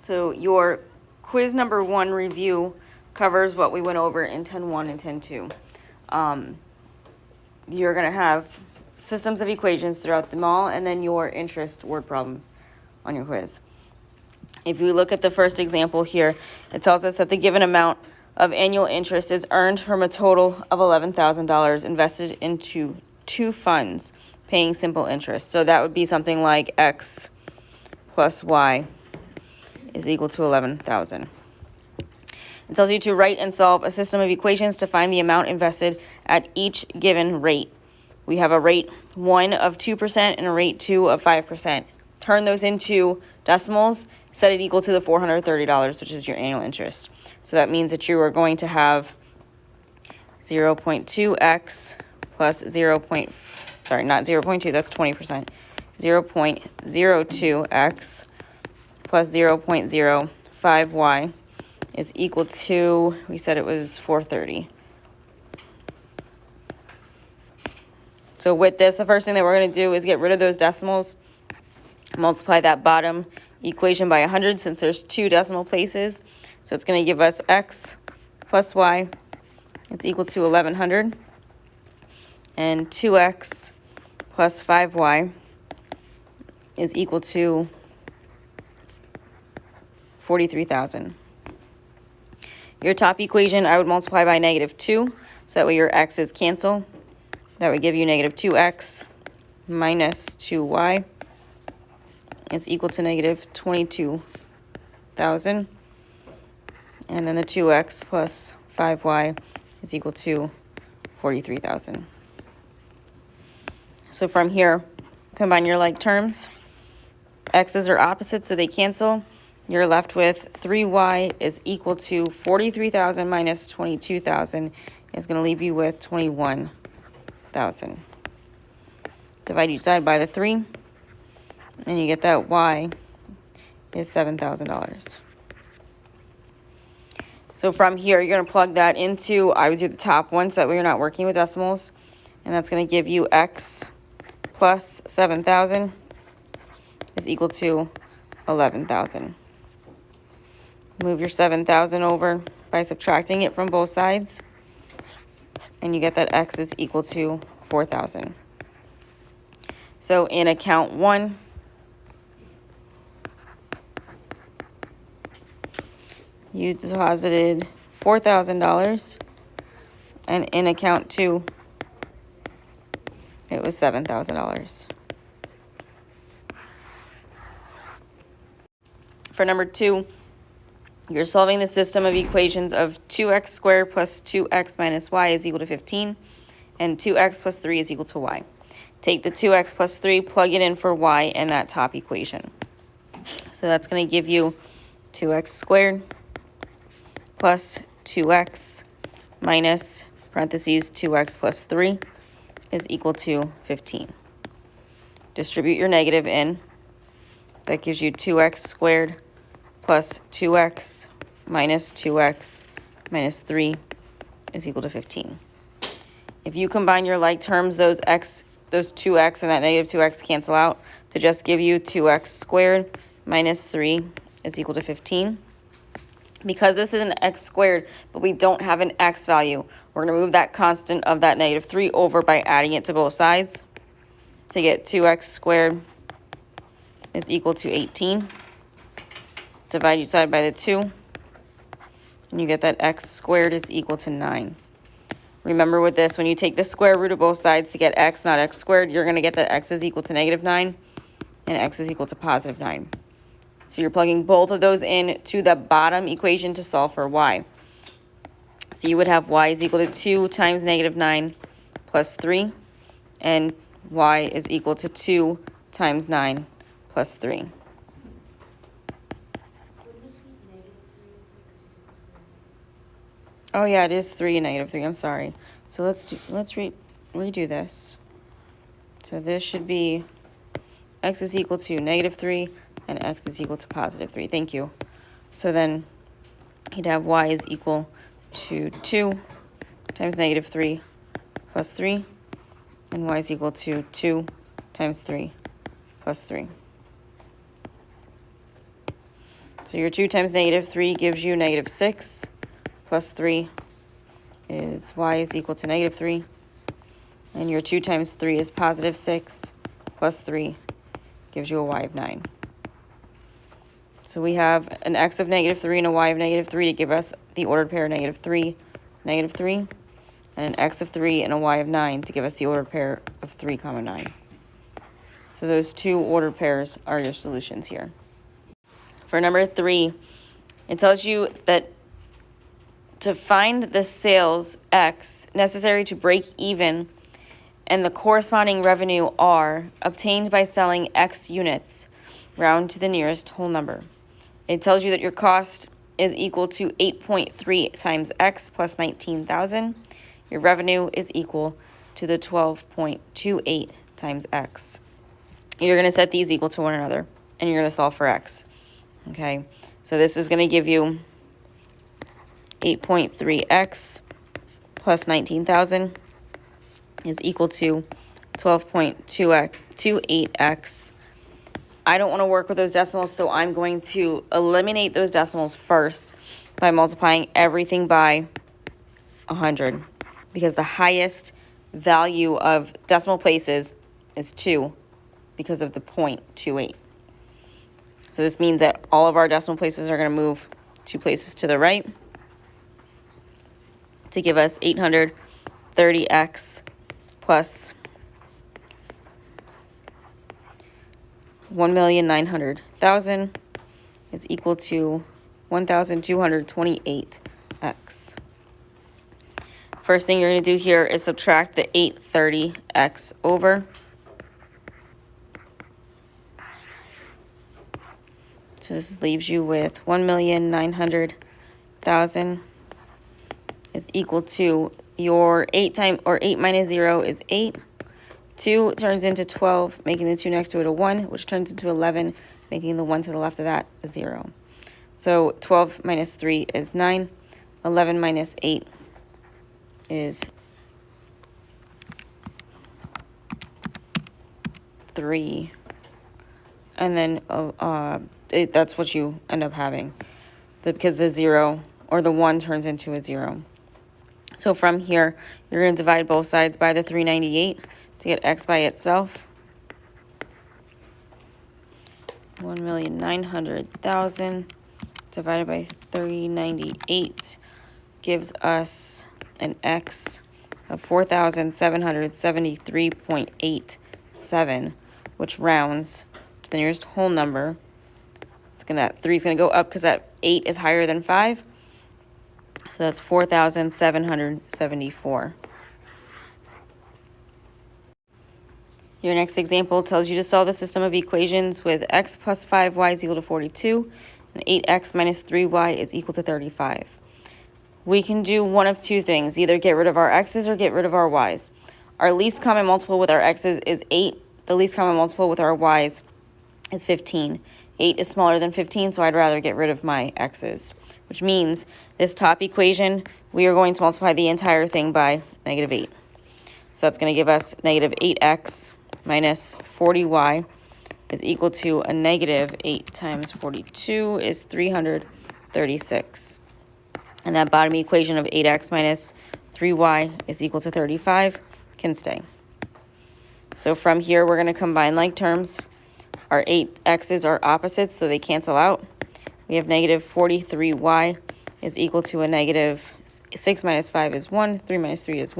So your quiz number 1 review covers what we went over in 10.1 and 10.2. You're going to have systems of equations throughout them all, and then your interest word problems on your quiz. If we look at the first example here, it tells us that the given amount of annual interest is earned from a total of $11,000 invested into 2 funds paying simple interest. So that would be something like X plus Y is equal to 11,000. It tells you to write and solve a system of equations to find the amount invested at each given rate. We have a rate 1 of 2% and a rate 2 of 5%. Turn those into decimals, set it equal to the $430, which is your annual interest. So that means that you are going to have 0.2x plus 0.2, that's 20%. 0.02x plus 0.05y is equal to, we said it was 430. So with this, the first thing that we're going to do is get rid of those decimals, multiply that bottom equation by 100 since there's 2 decimal places. So it's going to give us x plus y is equal to 1100, and 2x plus 5y is equal to 43,000. Your top equation, I would multiply by -2, so that way your x's cancel. That would give you -2x minus 2y is equal to -22,000. And then the 2x plus 5y is equal to 43,000. So from here, combine your like terms. X's are opposite, so they cancel. You're left with 3y is equal to 43,000 minus 22,000 is going to leave you with 21,000. Divide each side by the 3, and you get that y is $7,000. So from here, you're going to plug that into, I would do the top one so that we're not working with decimals, and that's going to give you x plus 7,000 is equal to 11,000. Move your 7,000 over by subtracting it from both sides, and you get that x is equal to 4,000. So in account 1, you deposited $4,000, and in account 2, it was $7,000. For number 2, you're solving the system of equations of 2x squared plus 2x minus y is equal to 15, and 2x plus 3 is equal to y. Take the 2x plus 3, plug it in for y in that top equation. So that's going to give you 2x squared plus 2x minus parentheses 2x plus 3 is equal to 15. Distribute your negative in. That gives you 2x squared plus 2x minus 2x minus 3 is equal to 15. If you combine your like terms, those 2x and that negative 2x cancel out to just give you 2x squared minus 3 is equal to 15. Because this is an x squared, but we don't have an x value, we're going to move that constant of that -3 over by adding it to both sides to get 2x squared is equal to 18. Divide each side by the 2, and you get that x squared is equal to 9. Remember with this, when you take the square root of both sides to get x, not x squared, you're going to get that x is equal to -9 and x is equal to +9. So you're plugging both of those in to the bottom equation to solve for y. So you would have y is equal to 2 times -9 plus 3, and y is equal to 2 times 9 plus 3. Oh yeah, it is 3 and -3. I'm sorry. So let's redo this. So this should be x is equal to -3 and x is equal to +3. Thank you. So then you'd have y is equal to 2 times -3 plus 3, and y is equal to 2 times 3 plus 3. So your 2 times negative 3 gives you negative 6, plus 3 is y is equal to negative 3. And your 2 times 3 is positive 6, plus 3 gives you a y of 9. So we have an x of negative 3 and a y of negative 3 to give us the ordered pair negative 3, negative 3, and an x of 3 and a y of 9 to give us the ordered pair of 3, 9. So those 2 ordered pairs are your solutions here. For number 3, it tells you that to find the sales X necessary to break even and the corresponding revenue R obtained by selling X units, round to the nearest whole number. It tells you that your cost is equal to 8.3 times X plus 19,000. Your revenue is equal to the 12.28 times X. You're going to set these equal to one another, and you're going to solve for X. Okay, so this is going to give you 8.3x plus 19,000 is equal to 12.28x. I don't want to work with those decimals, so I'm going to eliminate those decimals first by multiplying everything by 100, because the highest value of decimal places is 2 because of the 0.28. So this means that all of our decimal places are going to move 2 places to the right to give us 830x plus 1,900,000 is equal to 1,228x. First thing you're going to do here is subtract the 830x over. So this leaves you with 1,900,000 is equal to your 8 minus 0 is 8. 2 turns into 12, making the 2 next to it a 1, which turns into 11, making the 1 to the left of that a 0. So 12 minus 3 is 9. 11 minus 8 is 3. And then that's what you end up having, because the 0 or the 1 turns into a 0. So from here, you're going to divide both sides by the 398 to get x by itself. 1,900,000 divided by 398 gives us an x of 4,773.87, which rounds to the nearest whole number. 3 is going to go up because that 8 is higher than 5. So that's 4,774. Your next example tells you to solve the system of equations with x plus 5y is equal to 42 and 8x minus 3y is equal to 35. We can do one of two things, either get rid of our x's or get rid of our y's. Our least common multiple with our x's is 8. The least common multiple with our y's is 15. 8 is smaller than 15, so I'd rather get rid of my x's, which means this top equation, we are going to multiply the entire thing by negative 8. So that's going to give us negative 8x minus 40y is equal to a negative 8 times 42 is 336. And that bottom equation of 8x minus 3y is equal to 35 can stay. So from here, we're going to combine like terms. Our 8x's are opposites, so they cancel out. We have negative 43y is equal to a negative 6 minus 5 is 1, 3 minus 3 is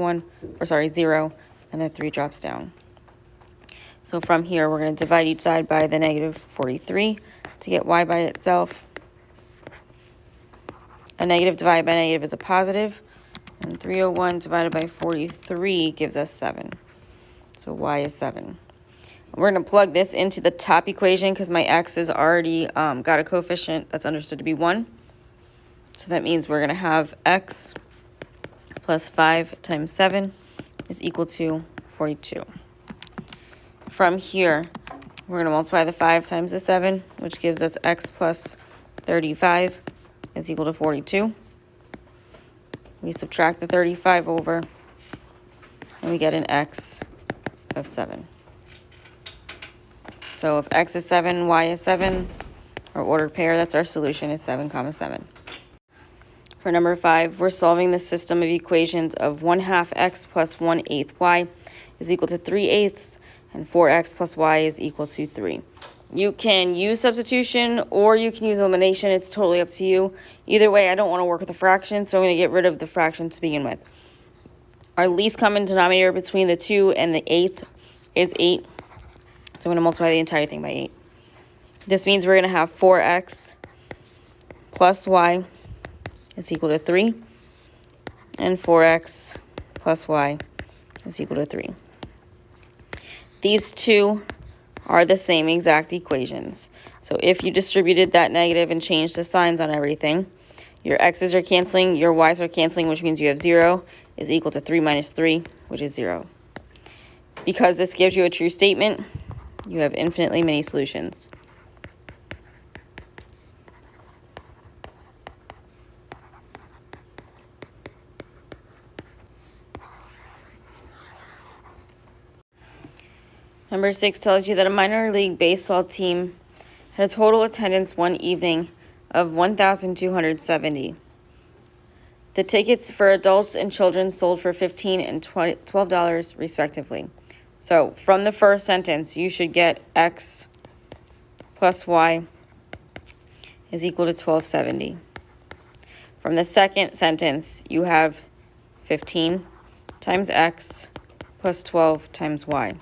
0, and then 3 drops down. So from here, we're going to divide each side by the negative 43 to get y by itself. A negative divided by negative is a positive, and 301 divided by 43 gives us 7. So y is 7. We're going to plug this into the top equation because my x has already got a coefficient that's understood to be 1. So that means we're going to have x plus 5 times 7 is equal to 42. From here, we're going to multiply the 5 times the 7, which gives us x plus 35 is equal to 42. We subtract the 35 over, and we get an x of 7. So if x is 7, y is 7, Our ordered pair, that's our solution, is 7, 7. For number 5, we're solving the system of equations of 1/2 x plus 1/8 y is equal to 3/8 and 4x plus y is equal to 3. You can use substitution or you can use elimination. It's totally up to you. Either way, I don't want to work with a fraction, so I'm going to get rid of the fraction to begin with. Our least common denominator between the 2 and the 8 is 8. So I'm going to multiply the entire thing by 8. This means we're going to have 4x plus y is equal to 3. And 4x plus y is equal to 3. These two are the same exact equations. So if you distributed that negative and changed the signs on everything, your x's are canceling, your y's are canceling, which means you have 0 is equal to 3 minus 3, which is 0. Because this gives you a true statement, you have infinitely many solutions. Number 6 tells you that a minor league baseball team had a total attendance one evening of 1,270. The tickets for adults and children sold for $15 and $12 respectively. So from the first sentence, you should get x plus y is equal to 1270. From the second sentence, you have 15 times x plus 12 times y.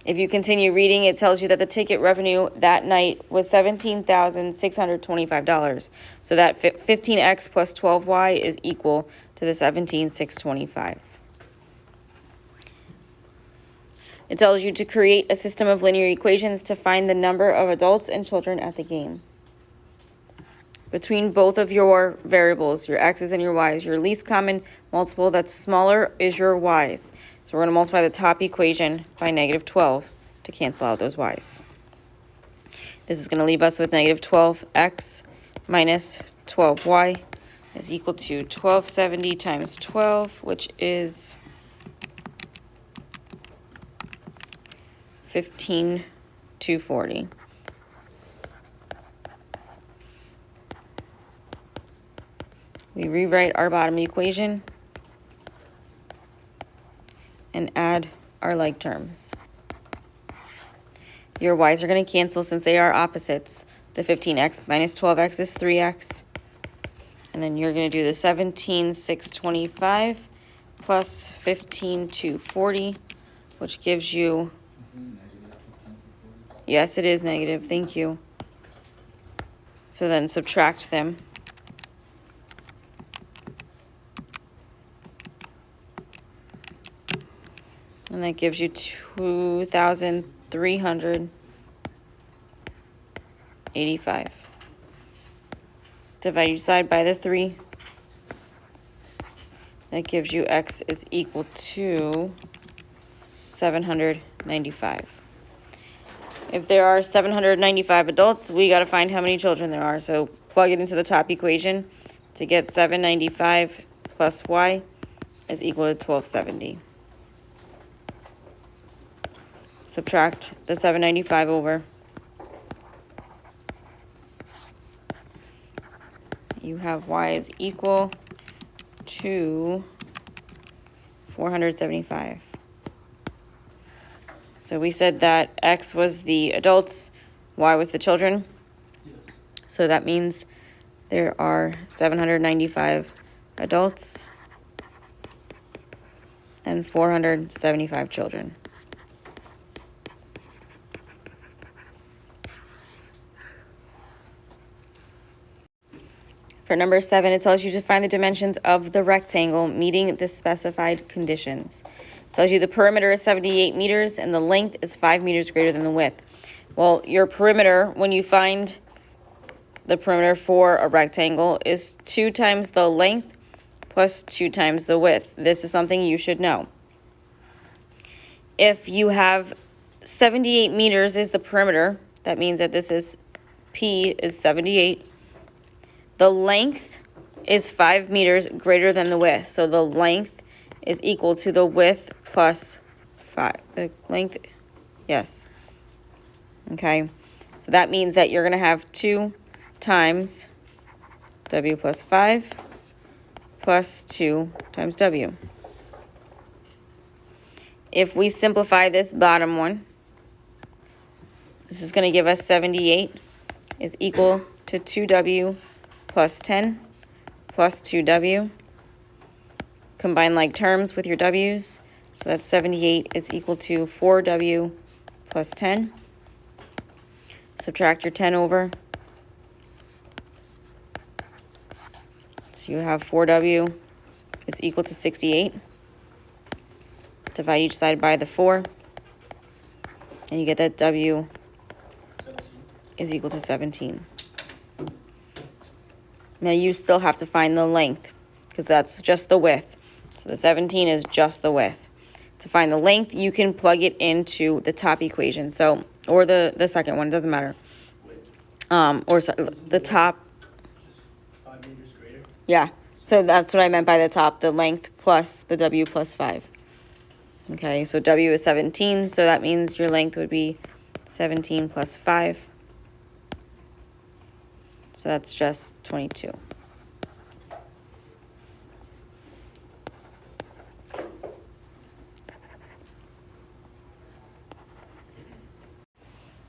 If you continue reading, it tells you that the ticket revenue that night was $17,625. So that 15x plus 12y is equal to the 17,625. It tells you to create a system of linear equations to find the number of adults and children at the game. Between both of your variables, your x's and your y's, your least common multiple that's smaller is your y's. So we're going to multiply the top equation by negative 12 to cancel out those y's. This is going to leave us with negative 12x minus 12y is equal to 1270 times 12, which is 15,240. We rewrite our bottom equation and add our like terms. Your y's are going to cancel since they are opposites. The 15x minus 12x is 3x. And then you're going to do the 17,625 plus 15,240, which gives you, yes, it is negative, thank you. So then subtract them. And that gives you 2,385. Divide each side by the 3. That gives you x is equal to 795. If there are 795 adults, we got to find how many children there are. So plug it into the top equation to get 795 plus y is equal to 1270. Subtract the 795 over. You have y is equal to 475. So we said that x was the adults, y was the children. Yes. So that means there are 795 adults and 475 children. For number 7, it tells you to find the dimensions of the rectangle meeting the specified conditions. It tells you the perimeter is 78 meters and the length is 5 meters greater than the width. Well, your perimeter, when you find the perimeter for a rectangle, is 2 times the length plus 2 times the width. This is something you should know. If you have 78 meters is the perimeter, that means that this is P is 78. The length is 5 meters greater than the width. So the length is equal to the width plus 5. The length, yes. Okay. So that means that you're going to have 2 times w plus 5 plus 2 times w. If we simplify this bottom one, this is going to give us 78 is equal to 2w plus 10 plus 2w. Combine like terms with your w's. So that's 78 is equal to 4w plus 10. Subtract your 10 over. So you have 4w is equal to 68. Divide each side by the 4. And you get that w is equal to 17. Now you still have to find the length because that's just the width. So the 17 is just the width. To find the length, you can plug it into the top equation. So, or the second one, it doesn't matter. The top. 5 meters greater? Yeah, so that's what I meant by the top, the length plus the w plus 5. Okay, so w is 17, so that means your length would be 17 plus 5. So that's just 22.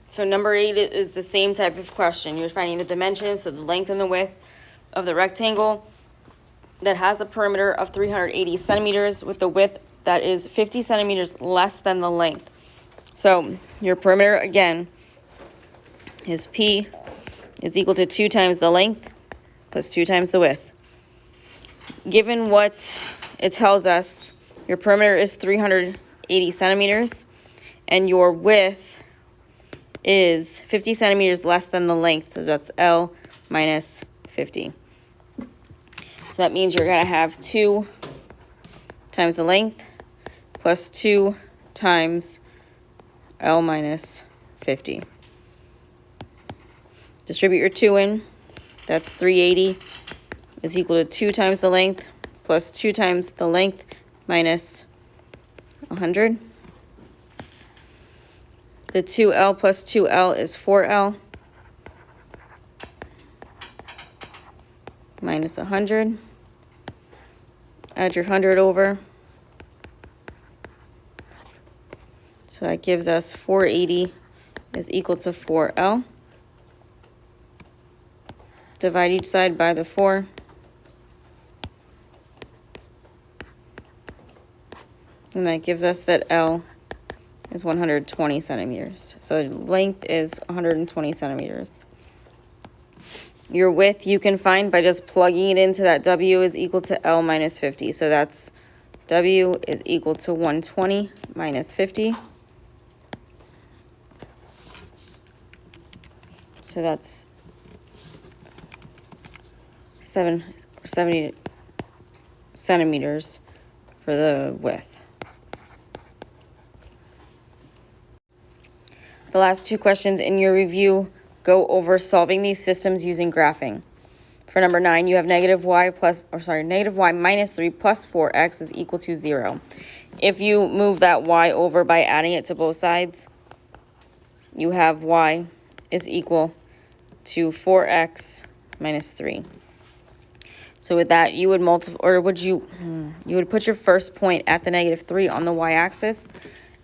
So number 8 is the same type of question. You're finding the dimensions, so the length and the width of the rectangle that has a perimeter of 380 centimeters with the width that is 50 centimeters less than the length. So your perimeter, again, is P is equal to 2 times the length plus 2 times the width. Given what it tells us, your perimeter is 380 centimeters, and your width is 50 centimeters less than the length, so that's L minus 50. So that means you're going to have 2 times the length plus 2 times L minus 50. Distribute your 2 in. That's 380 is equal to 2 times the length plus 2 times the length minus 100. The 2L plus 2L is 4L minus 100. Add your 100 over. So that gives us 480 is equal to 4L. Divide each side by the 4. And that gives us that L is 120 centimeters. So length is 120 centimeters. Your width you can find by just plugging it into that W is equal to L minus 50. So that's W is equal to 120 minus 50. So that's 70 centimeters for the width. The last 2 questions in your review go over solving these systems using graphing. For number 9, you have negative y minus 3 plus 4x is equal to 0. If you move that y over by adding it to both sides, you have y is equal to 4x minus 3. So with that, you would you would put your first point at the negative 3 on the y-axis,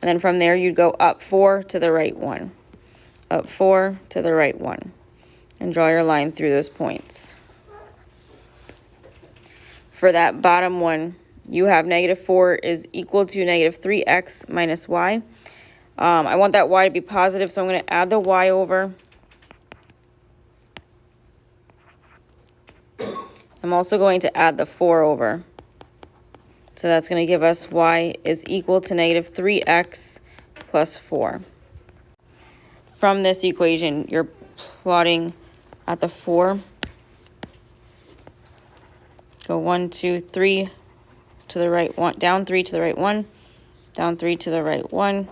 and then from there you'd go up 4 to the right 1, up 4 to the right 1, and draw your line through those points. For that bottom one, you have negative 4 is equal to negative 3x minus y. I want that y to be positive, so I'm going to add the y over. I'm also going to add the 4 over. So that's going to give us y is equal to negative 3x plus 4. From this equation, you're plotting at the 4. Go 1, 2, 3 to the right 1, down 3 to the right 1, down 3 to the right 1.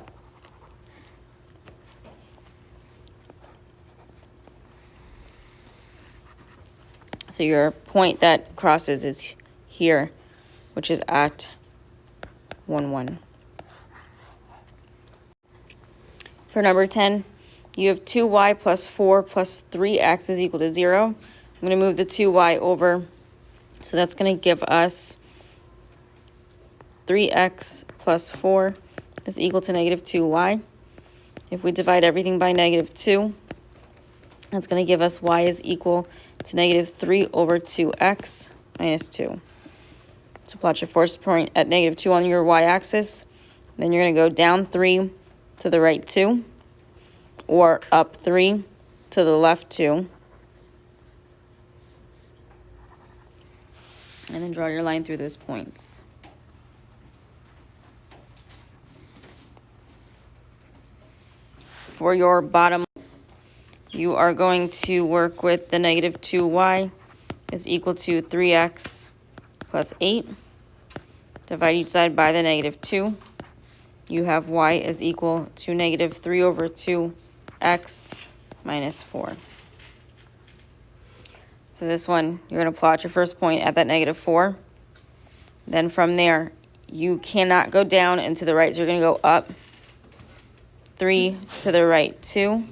So your point that crosses is here, which is at 1, 1. For number 10, You have 2y plus 4 plus 3x is equal to 0. I'm going to move the 2y over. So that's going to give us 3x plus 4 is equal to negative 2y. If we divide everything by negative 2, that's going to give us y is equal to negative 3 over 2x minus 2. So plot your first point at negative 2 on your y-axis. Then you're going to go down 3 to the right 2, or up 3 to the left 2. And then draw your line through those points. For your bottom, you are going to work with the negative 2y is equal to 3x plus 8. Divide each side by the negative 2. You have y is equal to negative 3 over 2x minus 4. So this one, you're going to plot your first point at that negative 4. Then from there, you cannot go down and to the right, so you're going to go up 3 to the right 2,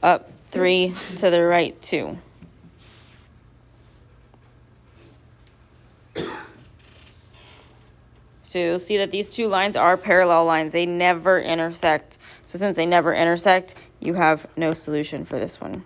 up 3 to the right 2. So you'll see that these two lines are parallel lines. They never intersect. So since they never intersect, you have no solution for this one.